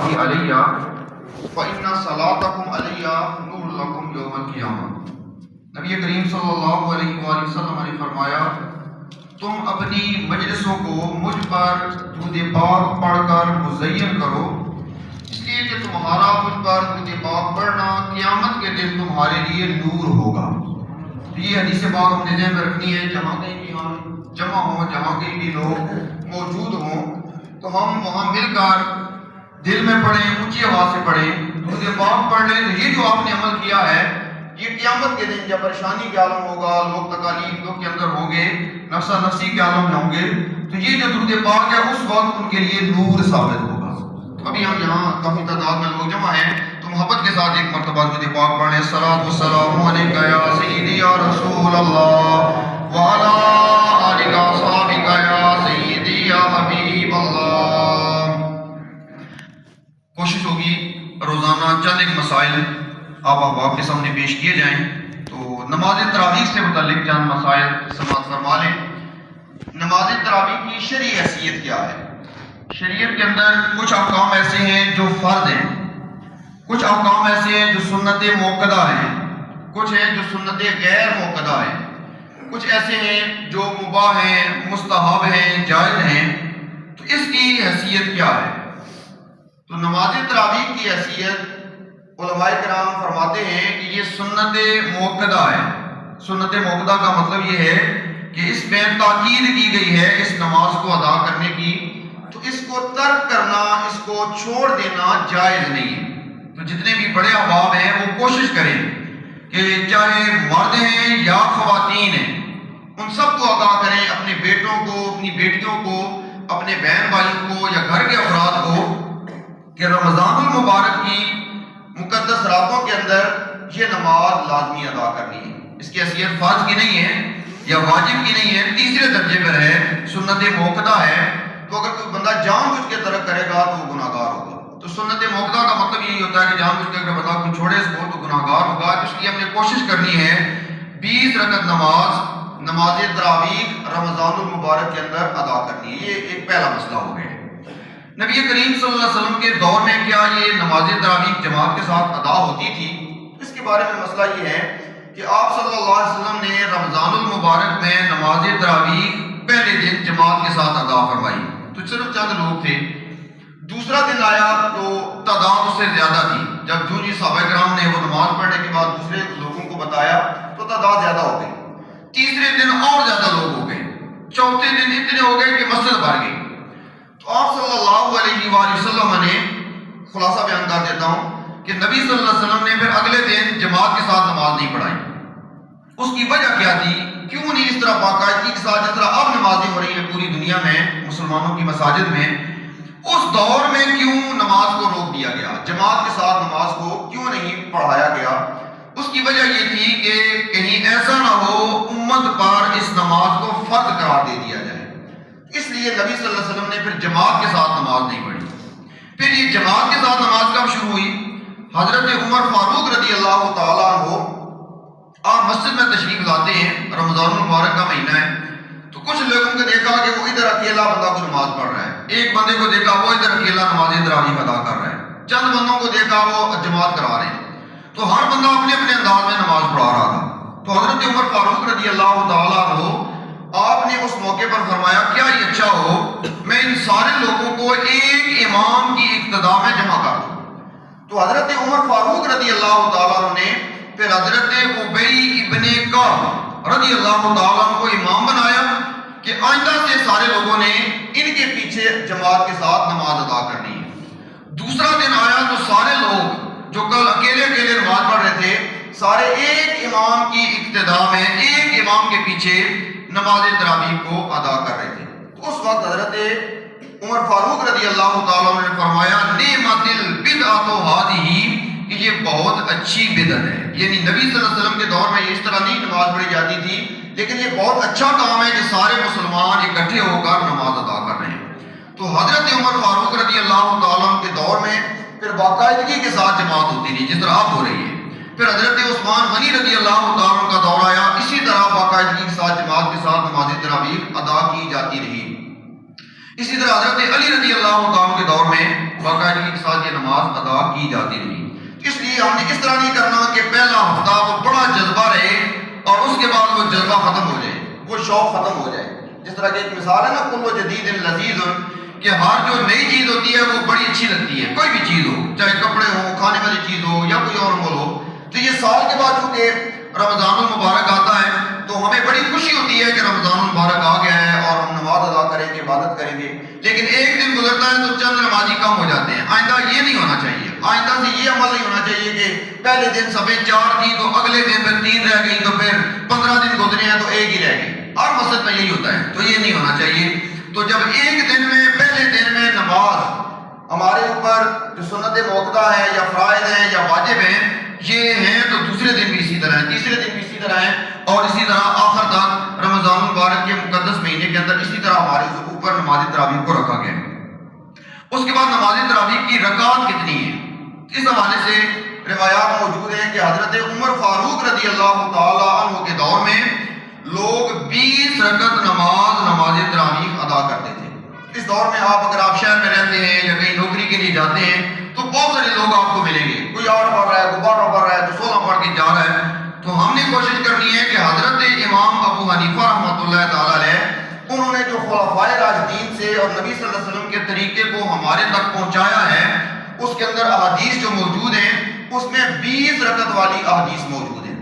صلاتی علیہ فإن صلاتکم علیہ نور لکم یوم القیامہ۔ نبی کریم صلی اللہ علیہ وآلہ وسلم نے فرمایا تم اپنی مجلسوں کو مجھ پر درود پاک پڑھ کر مزین کرو، اس لیے کہ تمہارا مجھ پر درود پاک پڑھنا قیامت کے دن تمہارے لیے نور ہوگا۔ یہ حدیث پاک ہم نے ذہن میں رکھنی ہے، جہاں کہیں بھی ہم جمع ہوں، جہاں کہیں بھی لوگ موجود ہوں تو ہم وہاں مل کر دل میں پڑھیں، اونچی آواز سے پڑھیں، درود پاک پڑھ لیں۔ تو یہ جو آپ نے عمل کیا ہے یہ قیامت کے دن جب پریشانی کے عالم ہوگا، لوگ تکالیف لوگ کے اندر ہوں گے، نفسا نفسی کے عالم میں ہوں گے، تو یہ جو درود پاک ہے اس وقت ان کے لیے نور ثابت ہوگا۔ تو ابھی ہم یہاں کافی تعداد میں لوگ جمع ہیں تو محبت کے ساتھ ایک مرتبہ درود پاک پڑھ لیں۔ الصلاۃ والسلام علیک یا سیدی یا رسول اللہ وعلی آلک وصحبک یا سیدی یا حبیب اللہ۔ کوشش ہوگی روزانہ چند ایک مسائل آپ احباب کے سامنے پیش کیے جائیں۔ تو نماز تراویح سے متعلق چند مسائل سماعت فرما لیں۔ نماز تراویح کی شرعی حیثیت کیا ہے؟ شریعت کے اندر کچھ احکام ایسے ہیں جو فرض ہیں، کچھ احکام ایسے ہیں جو سنت موقدہ ہیں، کچھ ہیں جو سنت غیر موقدہ ہیں، کچھ ایسے ہیں جو مباح ہیں، مستحب ہیں، جائز ہیں۔ تو اس کی حیثیت کیا ہے؟ تو نماز تراویح کی حیثیت علماء کرام فرماتے ہیں کہ یہ سنت موقدہ ہے۔ سنت موقدہ کا مطلب یہ ہے کہ اس میں تاکید کی گئی ہے اس نماز کو ادا کرنے کی، تو اس کو ترک کرنا، اس کو چھوڑ دینا جائز نہیں ہے۔ تو جتنے بھی بڑے احباب ہیں وہ کوشش کریں کہ چاہے مرد ہیں یا خواتین ہیں ان سب کو آگاہ کریں، اپنے بیٹوں کو، اپنی بیٹیوں کو، اپنے بہن بھائیوں کو یا گھر کے افراد کو، کہ رمضان المبارک کی مقدس راتوں کے اندر یہ نماز لازمی ادا کرنی ہے۔ اس کی حیثیت فرض کی نہیں ہے یا واجب کی نہیں ہے، تیسرے درجے پر ہے، سنت موقدہ ہے۔ تو اگر کوئی بندہ جان بوجھ کے ترک کرے گا تو وہ گناہ گار ہوگا۔ تو سنت موقدہ کا مطلب یہی ہوتا ہے کہ جان بوجھ کے اگر بندہ کوئی چھوڑے اس کو تو گناہ گار ہوگا۔ اس لیے ہم نے کوشش کرنی ہے 20 رکعت نماز تراویح رمضان المبارک کے اندر ادا کرنی ہے۔ یہ ایک پہلا مسئلہ ہو گیا۔ نبی کریم صلی اللہ علیہ وسلم کے دور میں کیا یہ نماز تراویح جماعت کے ساتھ ادا ہوتی تھی؟ اس کے بارے میں مسئلہ یہ ہے کہ آپ صلی اللہ علیہ وسلم نے رمضان المبارک میں نماز تراویح پہلے دن جماعت کے ساتھ ادا فرمائی تو صرف چند لوگ تھے۔ دوسرا دن آیا تو تعداد اس سے زیادہ تھی۔ جب جو صحابہ کرام نے وہ نماز پڑھنے کے بعد دوسرے لوگوں کو بتایا تو تعداد زیادہ ہو گئی۔ تیسرے دن اور زیادہ لوگ ہو گئے، چوتھے دن اتنے ہو گئے کہ مسجد بھر گئی۔ تو آپ صلی اللہ علیہ وآلہ وسلم نے خلاصہ بیان کر دیتا ہوں کہ نبی صلی اللہ علیہ وسلم نے پھر اگلے دن جماعت کے ساتھ نماز نہیں پڑھائی۔ اس کی وجہ کیا تھی؟ کیوں نہیں اس طرح باقاعدگی کے ساتھ جس طرح اب نمازیں ہو رہی ہیں پوری دنیا میں مسلمانوں کی مساجد میں، اس دور میں کیوں نماز کو روک دیا گیا؟ جماعت کے ساتھ نماز کو کیوں نہیں پڑھایا گیا؟ اس کی وجہ یہ تھی کہ کہیں ایسا نہ ہو امت پر اس نماز کو فرض قرار دے دیا جائے۔ اس لیے نبی صلی اللہ علیہ وسلم نے پھر جماعت کے ساتھ نماز نہیں پڑھی۔ پھر یہ جماعت کے ساتھ نماز کب شروع ہوئی؟ حضرت عمر فاروق رضی اللہ تعالیٰ عنہ آپ مسجد میں تشریف لاتے ہیں، رمضان المبارک کا مہینہ ہے، تو کچھ لوگوں کو دیکھا کہ وہ ادھر اکیلا بندہ کو نماز پڑھ رہا ہے، ایک بندے کو دیکھا وہ ادھر اکیلا نماز تراویح ادا کر رہا ہے، چند بندوں کو دیکھا وہ جماعت کرا رہے ہیں، تو ہر بندہ اپنے اپنے انداز میں نماز پڑھا رہا تھا۔ تو حضرت عمر فاروق رضی اللہ تعالیٰ عنہ آپ نے اس موقع پر فرمایا کیا یہ اچھا ہو میں ان سارے لوگوں کو ایک امام کی اقتداء میں جمع کر دوں؟ تو حضرت عمر فاروق رضی اللہ تعالیٰ عنہ نے پھر حضرت ابی ابن کعب رضی اللہ تعالیٰ عنہ کو امام بنایا کہ آئندہ سے سارے لوگوں نے ان کے پیچھے جماعت کے ساتھ نماز ادا کرنی ہے۔ دوسرا دن آیا تو سارے لوگ جو کل اکیلے اکیلے نماز پڑھ رہے تھے سارے ایک امام کی اقتداء میں ایک امام کے پیچھے نماز تراویح کو ادا کر رہے تھے۔ تو اس وقت حضرت عمر فاروق رضی اللہ تعالیٰ عنہ نے فرمایا نعمت البدعۃ ہذہ کہ یہ بہت اچھی بدعت ہے، یعنی نبی صلی اللہ علیہ وسلم کے دور میں اس طرح نہیں نماز پڑھی جاتی تھی، لیکن یہ بہت اچھا کام ہے کہ سارے مسلمان اکٹھے ہو کر نماز ادا کر رہے ہیں۔ تو حضرت عمر فاروق رضی اللہ تعالیٰ عنہ کے دور میں پھر باقاعدگی کے ساتھ جماعت ہوتی تھی جس طرح اب ہو رہی ہے۔ پھر حضرت عثمان غنی رضی اللہ تعالیٰ عنہ کا دور آیا، اسی طرح باقاعدگی کے ساتھ جماعت کے ساتھ نماز تراویح ادا کی جاتی رہی۔ اسی طرح حضرت علی رضی اللہ تعالیٰ عنہ کے دور میں باقاعدگی کے ساتھ یہ کی جاتی رہی. اس لیے ہم نے اس طرح نہیں کرنا کہ پہلا ہفتہ وہ بڑا جذبہ رہے اور اس کے بعد وہ جذبہ ختم ہو جائے, وہ شوق ختم ہو جائے. جس طرح کہ ایک مثال ہے نا, کل جدید لذیذ, کہ ہر جو نئی چیز ہوتی ہے وہ بڑی اچھی لگتی ہے, کوئی بھی چیز ہو, چاہے کپڑے ہو, کھانے والی چیز ہو یا کوئی اور عمل ہو. تو یہ سال کے بعد چونکہ رمضان المبارک آتا ہے تو ہمیں بڑی خوشی ہوتی ہے کہ رمضان المبارک آ گیا ہے اور ہم نماز ادا کریں گے, عبادت کریں گے. لیکن ایک دن گزرتا ہے تو چند نمازی کم ہو جاتے ہیں. آئندہ یہ نہیں ہونا چاہیے, آئندہ سے یہ عمل نہیں ہونا چاہیے کہ پہلے دن صفحے 4 تھی تو اگلے دن پھر 3 رہ گئی, تو پھر 15 دن گزرے ہیں تو ایک ہی رہ گئی. ہر مسجد میں یہی ہوتا ہے, تو یہ نہیں ہونا چاہیے. تو جب ایک دن میں, پہلے دن میں نماز ہمارے اوپر جو سنت موقدہ ہے یا فرائض ہیں یا واجب ہیں یہ ہیں, تو دوسرے دن بھی اسی طرح ہیں, تیسرے دن بھی اسی طرح ہیں, اور اسی طرح آخر تک رمضان المبارک کے مقدس مہینے کے اندر اسی طرح ہمارے اوپر نماز تراویح کو رکھا گیا. اس کے بعد نماز تراویح کی رکعت کتنی ہے, اس حوالے سے روایات موجود ہیں کہ حضرت عمر فاروق رضی اللہ تعالی عنہ کے دور میں لوگ 20 رکعت نماز تراویح ادا کرتے تھے. اس دور میں اگر آپ شہر میں رہتے ہیں یا کہیں نوکری کے لیے جاتے ہیں تو بہت سارے لوگ آپ کو ملیں گے, کوئی 8 پڑھ رہا ہے, کوئی 12 پڑھ رہا ہے, کوئی 16 پڑھ کے جا رہا ہے. تو ہم نے کوشش کرنی ہے کہ حضرت امام ابو حنیفہ رحمۃ اللہ تعالی علیہ, انہوں نے جو خلفائے راشدین سے اور نبی صلی اللہ علیہ وسلم کے طریقے کو ہمارے تک پہنچایا ہے, اس کے اندر احادیث جو موجود ہیں اس میں 20 رکعت والی احادیث موجود ہیں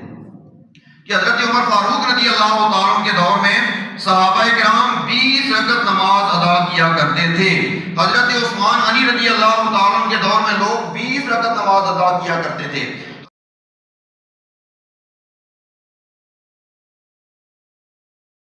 کہ حضرت عمر فاروق رضی اللہ تعالیٰ عنہ کے دور میں صحابہ کرام 20 رکعت نماز ادا کیا کرتے تھے. حضرت عثمان غنی رضی اللہ تعالیٰ عنہ کے دور میں لوگ 20 رکعت نماز ادا کیا کرتے تھے.